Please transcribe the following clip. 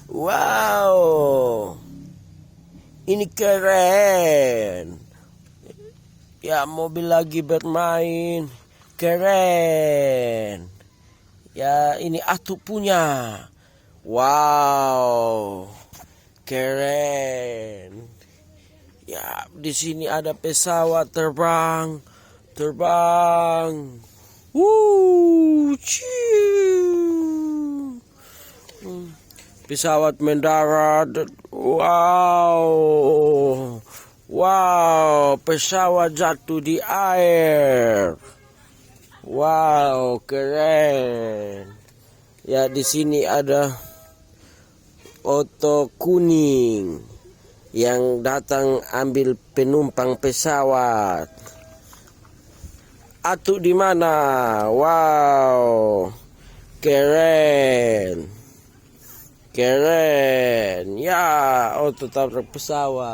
Wow, ini keren. Ya, mobil lagi bermain. Keren. Ya, ini Atuk punya. Wow, keren. Ya, di sini ada pesawat terbang. Terbang. Ciu. Pesawat mendarat. Wow. Wow, pesawat jatuh di air. Wow, keren. Ya, di sini ada oto kuning yang datang ambil penumpang pesawat. Atuk di mana? Wow, keren. Keren. Ya, oto tabrak pesawat.